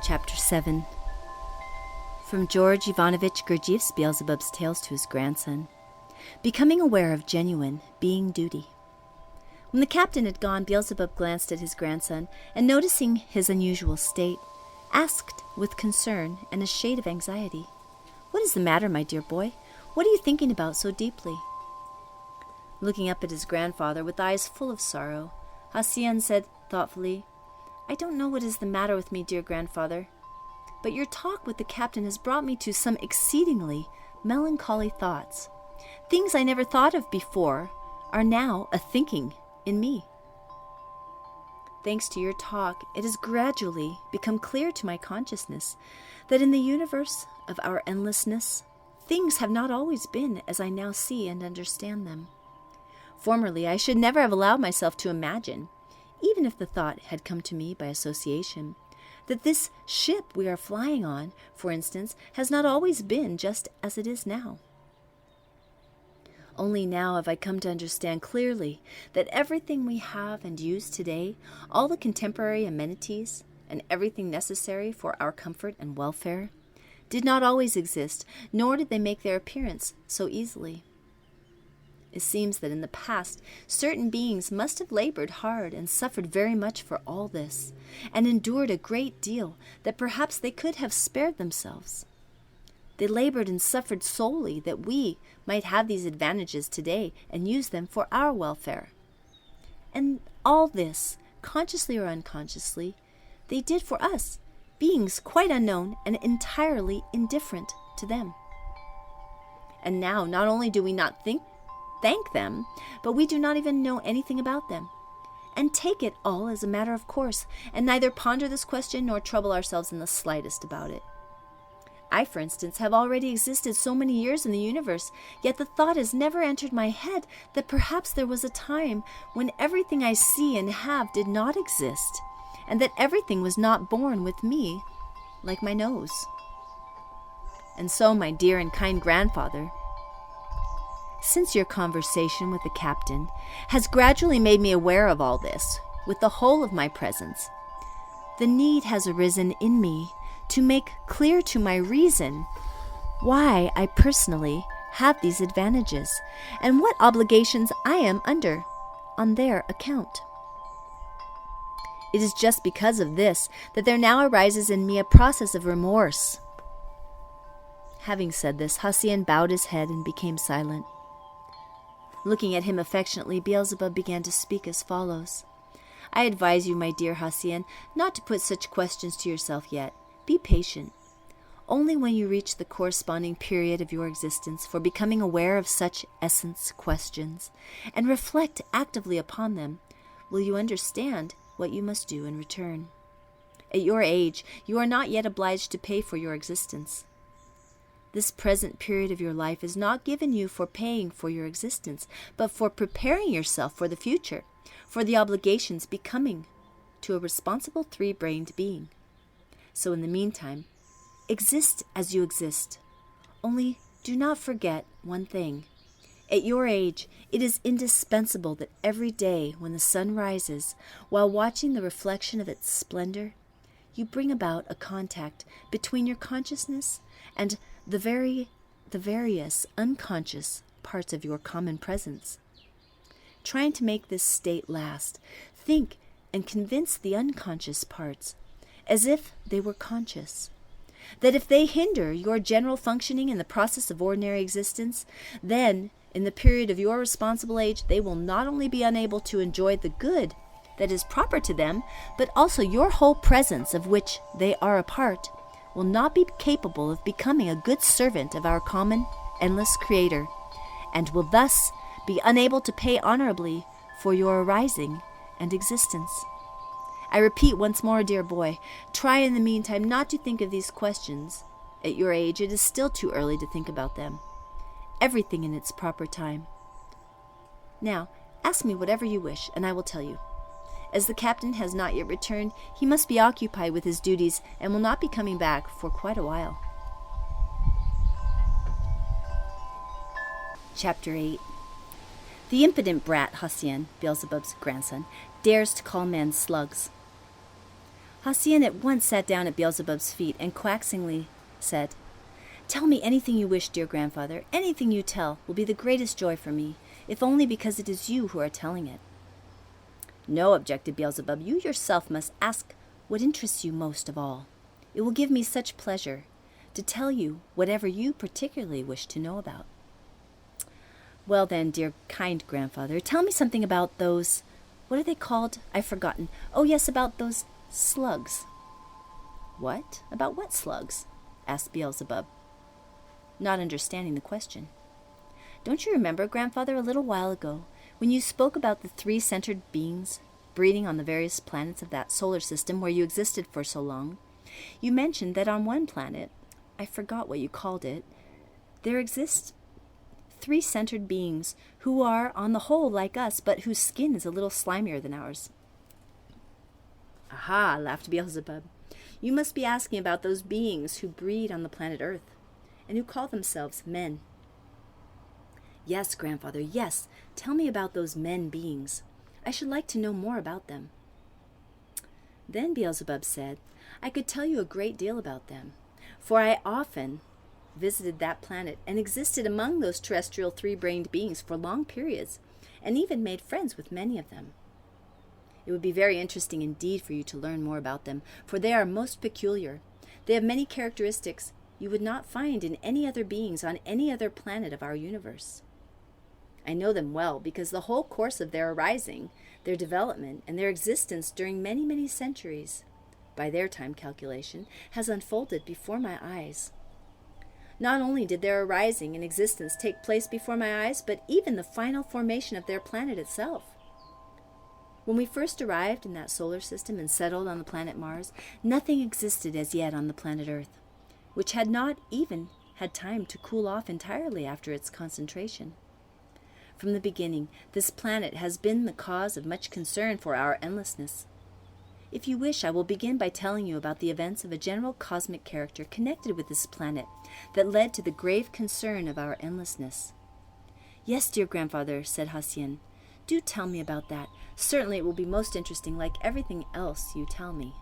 Chapter 7. From George Ivanovich Gurdjieff's Beelzebub's Tales to his grandson. Becoming aware of genuine being duty. When the captain had gone, Beelzebub glanced at his grandson, and noticing his unusual state, asked with concern and a shade of anxiety, "What is the matter, my dear boy? What are you thinking about so deeply?" Looking up at his grandfather with eyes full of sorrow, Hassien said thoughtfully, "I don't know what is the matter with me, dear grandfather, but your talk with the captain has brought me to some exceedingly melancholy thoughts. Things I never thought of before are now a-thinking in me. Thanks to your talk, it has gradually become clear to my consciousness that in the universe of our endlessness, things have not always been as I now see and understand them. Formerly, I should never have allowed myself to imagine, even if the thought had come to me by association, that this ship we are flying on, for instance, has not always been just as it is now. Only now have I come to understand clearly that everything we have and use today, all the contemporary amenities, and everything necessary for our comfort and welfare, did not always exist, nor did they make their appearance so easily. It seems that in the past, certain beings must have labored hard and suffered very much for all this, and endured a great deal that perhaps they could have spared themselves. They labored and suffered solely that we might have these advantages today and use them for our welfare. And all this, consciously or unconsciously, they did for us, beings quite unknown and entirely indifferent to them. And now, not only do we not thank them, but we do not even know anything about them, and take it all as a matter of course, and neither ponder this question nor trouble ourselves in the slightest about it. I, for instance, have already existed so many years in the universe, yet the thought has never entered my head that perhaps there was a time when everything I see and have did not exist, and that everything was not born with me, like my nose. And so, my dear and kind grandfather, since your conversation with the captain has gradually made me aware of all this, with the whole of my presence, the need has arisen in me to make clear to my reason why I personally have these advantages, and what obligations I am under on their account. It is just because of this that there now arises in me a process of remorse." Having said this, Hassien bowed his head and became silent. Looking at him affectionately, Beelzebub began to speak as follows. "I advise you, my dear Hassien, not to put such questions to yourself yet. Be patient. Only when you reach the corresponding period of your existence for becoming aware of such essence questions, and reflect actively upon them, will you understand what you must do in return. At your age, you are not yet obliged to pay for your existence. This present period of your life is not given you for paying for your existence, but for preparing yourself for the future, for the obligations becoming to a responsible three-brained being. So in the meantime, exist as you exist. Only do not forget one thing. At your age, it is indispensable that every day when the sun rises, while watching the reflection of its splendor, you bring about a contact between your consciousness and the various unconscious parts of your common presence. Trying to make this state last, think and convince the unconscious parts as if they were conscious, that if they hinder your general functioning in the process of ordinary existence, then, in the period of your responsible age, they will not only be unable to enjoy the good that is proper to them, but also your whole presence, of which they are a part, will not be capable of becoming a good servant of our common, endless Creator, and will thus be unable to pay honorably for your arising and existence. I repeat once more, dear boy, try in the meantime not to think of these questions. At your age, it is still too early to think about them. Everything in its proper time. Now, ask me whatever you wish, and I will tell you. As the captain has not yet returned, he must be occupied with his duties and will not be coming back for quite a while." Chapter 8. The impudent brat Hassien, Beelzebub's grandson, dares to call men slugs. Hassien at once sat down at Beelzebub's feet and coaxingly said, "Tell me anything you wish, dear grandfather. Anything you tell will be the greatest joy for me, if only because it is you who are telling it." "No," objected Beelzebub, "you yourself must ask what interests you most of all. It will give me such pleasure to tell you whatever you particularly wish to know about." "Well then, dear kind grandfather, tell me something about those, what are they called? I've forgotten. Oh yes, about those slugs." "What? About what slugs?" asked Beelzebub, not understanding the question. "Don't you remember, grandfather, a little while ago, when you spoke about the three-centered beings breeding on the various planets of that solar system where you existed for so long, you mentioned that on one planet, I forgot what you called it, there exist three-centered beings who are, on the whole, like us, but whose skin is a little slimier than ours." "Aha," laughed Beelzebub. "You must be asking about those beings who breed on the planet Earth, and who call themselves men." "Yes, grandfather, yes. Tell me about those men beings. I should like to know more about them." Then Beelzebub said, "I could tell you a great deal about them, for I often visited that planet and existed among those terrestrial three-brained beings for long periods, and even made friends with many of them. It would be very interesting indeed for you to learn more about them, for they are most peculiar. They have many characteristics you would not find in any other beings on any other planet of our universe. I know them well because the whole course of their arising, their development, and their existence during many, many centuries, by their time calculation, has unfolded before my eyes. Not only did their arising and existence take place before my eyes, but even the final formation of their planet itself. When we first arrived in that solar system and settled on the planet Mars, nothing existed as yet on the planet Earth, which had not even had time to cool off entirely after its concentration. From the beginning, this planet has been the cause of much concern for our endlessness. If you wish, I will begin by telling you about the events of a general cosmic character connected with this planet that led to the grave concern of our endlessness." "Yes, dear grandfather," said Hassien. "Do tell me about that. Certainly it will be most interesting, like everything else you tell me."